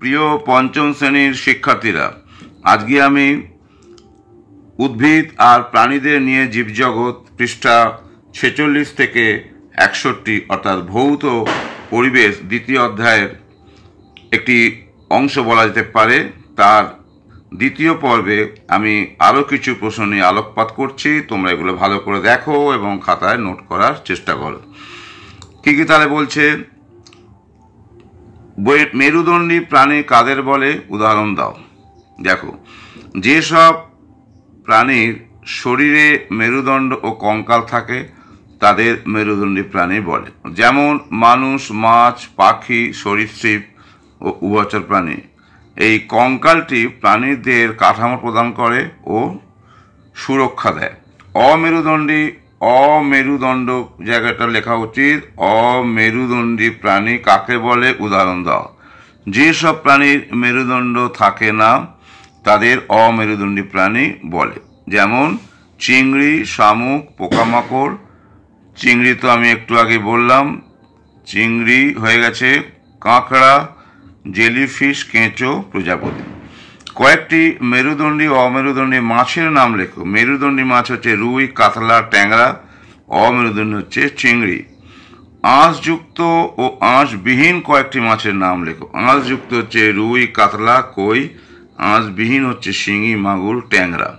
প্রিয় পঞ্চম শ্রেণীর শিক্ষার্থীরা, আজকে আমি উদ্ভিদ আর প্রাণীদের নিয়ে জীবজগৎ পৃষ্ঠা 46 থেকে 61 অর্থাৎ ভৌত পরিবেশ দ্বিতীয় অধ্যায়ের একটি অংশ বলা যেতে পারে। তার দ্বিতীয় পর্বে আমি আরও কিছু প্রশ্ন নিয়ে আলোকপাত করছি। তোমরা এগুলো ভালো করে দেখো এবং খাতায় নোট করার চেষ্টা করো। কী কী তাহলে বলছে, মেরুদণ্ডী প্রাণী কাদের বলে, উদাহরণ দাও। দেখো, যেসব প্রাণীর শরীরে মেরুদণ্ড ও কঙ্কাল থাকে তাদের মেরুদণ্ডী প্রাণী বলে। যেমন মানুষ, মাছ, পাখি, সরীসৃপ ও উভচর প্রাণী। এই কঙ্কালটি প্রাণীদের কাঠামো প্রদান করে ও সুরক্ষা দেয়। অমেরুদণ্ড জায়গাটা লেখা উচিত। অমেরুদণ্ডী প্রাণী কাকে বলে, উদাহরণ দাও। যেসব প্রাণীর মেরুদণ্ড থাকে না তাদের অমেরুদণ্ডী প্রাণী বলে। যেমন চিংড়ি, শামুক, পোকামাকড়। চিংড়ি তো আমি একটু আগে বললাম, চিংড়ি হয়ে গেছে কাঁকড়া, জেলিফিশ, কেঁচো, প্রজাপতি। কয়েকটি মেরুদণ্ডী ও অমেরুদণ্ডী মাছের নাম লেখো। মেরুদণ্ডী মাছ হচ্ছে রুই, কাতলা, ট্যাংরা। অমেরুদণ্ডী হচ্ছে চিংড়ি। আঁশযুক্ত ও আঁশবিহীন কয়েকটি মাছের নাম লেখো। আঁশযুক্ত হচ্ছে রুই, কাতলা, কই। আঁশবিহীন হচ্ছে শিঙি, মাগুর, ট্যাংরা।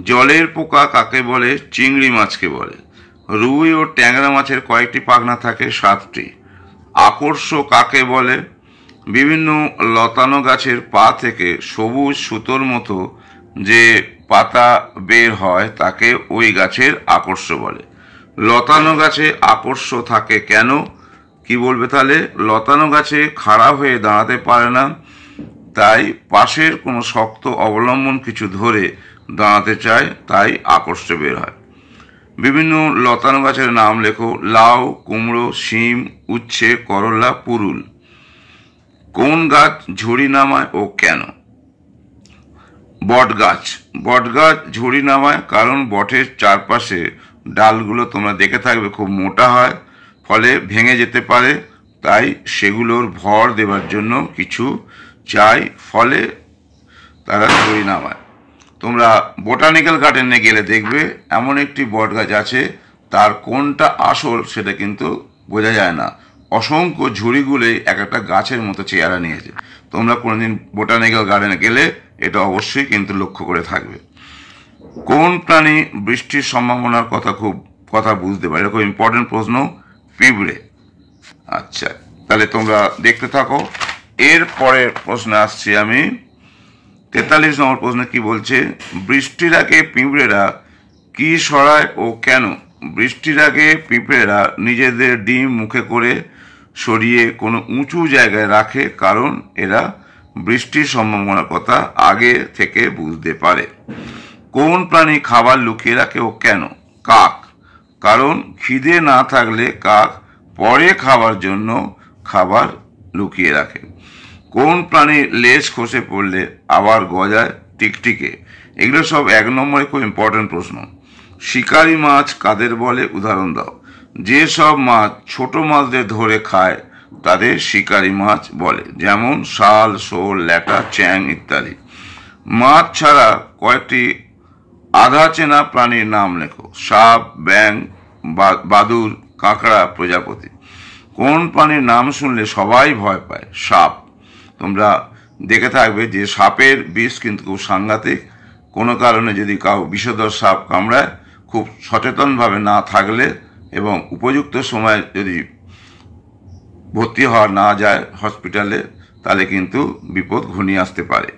জলের পোকা কাকে বলে, চিংড়ি মাছকে বলে। রুই ও ট্যাংরা মাছের কয়েকটি পাখনা থাকে, 7টি। আকর্ষ কাকে বলে, বিভিন্ন লতানো গাছের পা থেকে সবুজ সুতোর মতো যে পাতা বের হয় তাকে ওই গাছের আকর্ষ বলে। লতানো গাছে আকর্ষ থাকে কেন, কি বলবে তাহলে? লতানো গাছে খাড়া হয়ে দাঁড়াতে পারে না, তাই পাশের কোনো শক্ত অবলম্বন কিছু ধরে দাঁড়াতে চায়, তাই আকর্ষ বের হয়। বিভিন্ন লতানো গাছের নাম লেখো। লাউ, কুমড়ো, শিম, উচ্ছে, করলা, পুরুল। কোন গাছ ঝুড়ি নামায় ও কেন? বট গাছ। বট গাছ ঝুড়ি নামায় কারণ বটের চারপাশে ডালগুলো তোমরা দেখে থাকবে খুব মোটা হয়, ফলে ভেঙে যেতে পারে, তাই সেগুলোর ভর দেবার জন্য কিছু চাই, ফলে তারা ঝুড়ি নামায়। তোমরা বোটানিক্যাল গার্ডেনে গেলে দেখবে এমন একটি বট গাছ আছে, তার কোনটা আসল সেটা কিন্তু বোঝা যায় না। অসংখ্য ঝুড়িগুলোই এক একটা গাছের মতো চেহারা নিয়েছে। তোমরা কোনোদিন বোটানিক্যাল গার্ডেনে গেলে এটা অবশ্যই কিন্তু লক্ষ্য করে থাকবে। কোন প্রাণী বৃষ্টির সম্ভাবনার কথা বুঝতে পারে? এরকম ইম্পর্টেন্ট প্রশ্ন, পিঁপড়ে। আচ্ছা, তাহলে তোমরা দেখতে থাকো। এর পরের প্রশ্নে আসছি আমি। 43 নম্বর প্রশ্নে কি বলছে, বৃষ্টির আগে পিঁপড়েরা কি সরায় ও কেন? বৃষ্টির আগে পিঁপড়েরা নিজেদের ডিম মুখে করে সরিয়ে কোনো উঁচু জায়গায় রাখে, কারণ এরা বৃষ্টির সম্ভাবনার কথা আগে থেকে বুঝতে পারে। কোন প্রাণী খাবার লুকিয়ে রাখে ও কেন? কাক। কারণ খিদে না থাকলে কাক পরে খাবার জন্য খাবার লুকিয়ে রাখে। কোন প্রাণী লেজ খসে পড়লে আবার গজায়? টিকটিকে। এগুলো সব 1 নম্বরে খুব ইম্পর্টেন্ট প্রশ্ন। শিকারি মাছ কাদের বলে, উদাহরণ দাও। যেসব মাছ ছোট মাছদের ধরে খায় তাদের শিকারি মাছ বলে। যেমন শাল, শোল, ল্যাটা, চ্যাং ইত্যাদি। মাছ ছাড়া কয়েকটি আধা চেনা প্রাণীর নাম লেখো। সাপ, ব্যাঙ, বাদুড়, কাঁকড়া, প্রজাপতি। কোন প্রাণীর নাম শুনলে সবাই ভয় পায়? সাপ। তোমরা দেখে থাকবে যে সাপের বিষ কিন্তু খুব সাংঘাতিক। কোনো কারণে যদি কাউ বিষধর সাপ কামড়ায়, খুব সচেতনভাবে না থাকলে এবং উপযুক্ত সময় যদি ভর্তি হওয়া না যায় হসপিটালে, তাহলে কিন্তু বিপদ ঘনিয়ে আসতে পারে।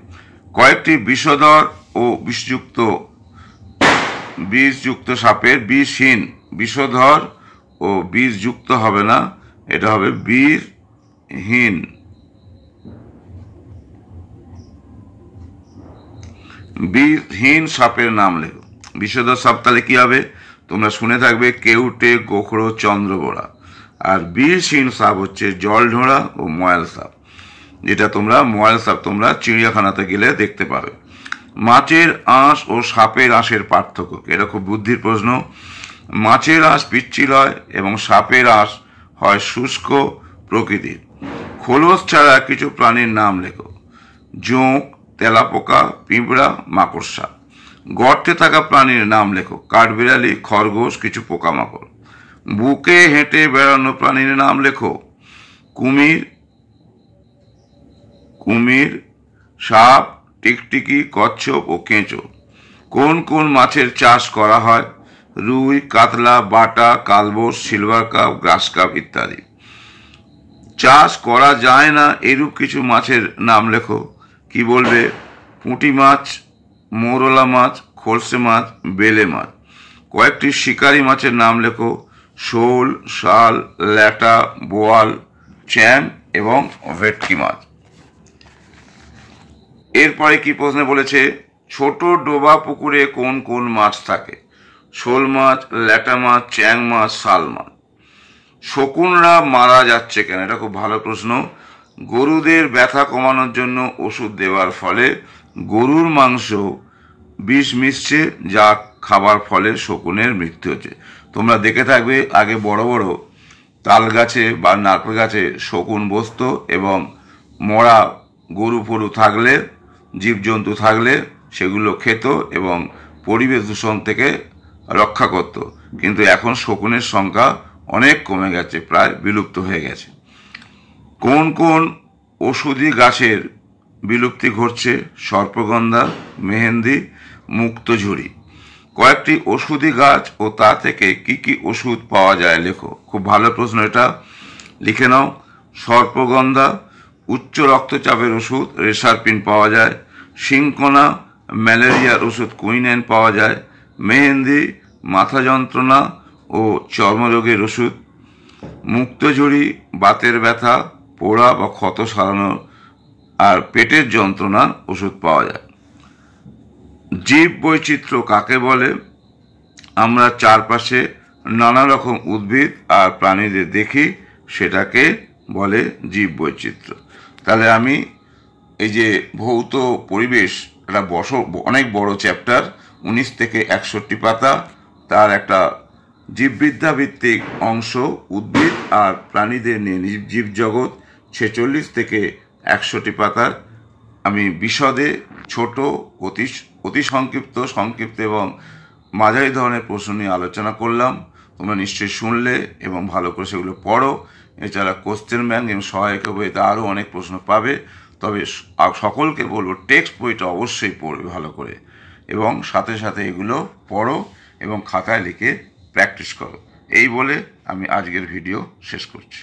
কয়েকটি বিষধর ও বিষযুক্ত সাপের বিষহীন। বিষধর ও বিষযুক্ত হবে না, এটা হবে বিষহীন। বিষহীন সাপের নাম লেখো। বিষধর সাপ তাহলে কি হবে? তোমরা শুনে থাকবে কেউটে, গোখরো, চন্দ্রবোড়া। আর বিষহীন সাপ হচ্ছে জলঢোড়া ও ময়াল সাপ, যেটা ময়াল সাপ তোমরা চিড়িয়াখানাতে গেলে দেখতে পাবে। মাছের আঁশ ও সাপের আঁশের পার্থক্য, এটা খুব বুদ্ধির প্রশ্ন। মাছের আঁশ পিচ্ছিল হয় এবং সাপের আঁশ হয় শুষ্ক প্রকৃতির। খোলস ছাড়া কিছু প্রাণীর নাম লেখো। জোঁক, তেলাপোকা, পিঁপড়া, মাকড়সা। গর্তে থাকা প্রাণীর নাম লেখো। কাঠবিড়ালি, খরগোশ, কিছু পোকামাকড়। বুকে হেঁটে বেড়ানো প্রাণীর নাম লেখো। কুমির, কুমির, সাপ, টিকটিকি, কচ্ছপ ও কেঁচো। কোন কোন মাছের চাষ করা হয়? রুই, কাতলা, বাটা, কালবোস, সিলভার কাপ, গ্রাস কাপ ইত্যাদি। চাষ করা যায় না এরূপ কিছু মাছের নাম লেখো। কি বলবে? পুঁটি মাছ, মৌরলা মাছ, খলসে মাছ, বেলে মাছ। কয়েকটি শিকারি মাছের নাম লেখো। শোল, শাল, ল্যাটা, বোয়াল, চ্যাং এবং ভেটকি মাছ। এরপরে কি প্রশ্নে বলেছে? ছোট ডোবা পুকুরে কোন কোন মাছ থাকে? শোল মাছ, ল্যাটা মাছ, চ্যাং মাছ, শাল মাছ। শকুনরা মারা যাচ্ছে কেন? এটা খুব ভালো প্রশ্ন। গরুদের ব্যথা কমানোর জন্য ওষুধ দেওয়ার ফলে গরুর মাংস বিষ মিশছে, যা খাবার ফলে শকুনের মৃত্যু হচ্ছে। তোমরা দেখে থাকবে আগে বড় বড় তাল গাছে বা নারকেল গাছে শকুন বসতো এবং মরা গরু ফরু থাকলে, জীবজন্তু থাকলে সেগুলো খেত এবং পরিবেশ দূষণ থেকে রক্ষা করত। কিন্তু এখন শকুনের সংখ্যা অনেক কমে গেছে, প্রায় বিলুপ্ত হয়ে গেছে। কোন কোন ওষুধি গাছের বিলুপ্তি ঘটছে? সর্পগন্ধা, মেহেন্দি, মুক্তঝুরি। কয়েকটি ওষুধি গাছ ও তা থেকে কি কি ওষুধ পাওয়া যায় লেখো। খুব ভালো প্রশ্ন এটা, লিখে নাও। সর্পগন্ধা উচ্চ রক্তচাপের ওষুধ রেসারপিন পাওয়া যায়। শিংকোনা ম্যালেরিয়ার ওষুধ কুইনাইন পাওয়া যায়। মেহেন্দি মাথা যন্ত্রণা ও চর্মরোগের ওষুধ। মুক্তঝুরি বাতের ব্যথা, পোড়া বা ক্ষত সারানোর আর পেটের যন্ত্রণার ওষুধ পাওয়া যায়। জীব বৈচিত্র্য কাকে বলে? আমরা চারপাশে নানা রকম উদ্ভিদ আর প্রাণীদের দেখি, সেটাকে বলে জীব বৈচিত্র্য। তাহলে আমি এই যে ভৌত পরিবেশ, একটা অনেক বড় চ্যাপ্টার, 19 থেকে 61 পাতা, তার একটা জীববিদ্যা ভিত্তিক অংশ উদ্ভিদ আর প্রাণীদের নিয়ে জীবজগৎ, 46 থেকে 100 পাতার আমি বিশদে ছোট, অতি সংক্ষিপ্ত এবং মাঝারি ধরনের প্রশ্ন নিয়ে আলোচনা করলাম। তোমরা নিশ্চয়ই শুনলে এবং ভালো করে সেগুলো পড়ো। এছাড়া কোশ্চেন ব্যাংক এবং সহায়িকা বইতে আরও অনেক প্রশ্ন পাবে। তবে সকলকে বলবো টেক্সট বইটা অবশ্যই পড়বে ভালো করে এবং সাথে সাথে এগুলো পড়ো এবং খাতায় লিখে প্র্যাকটিস করো। এই বলে আমি আজকের ভিডিও শেষ করছি।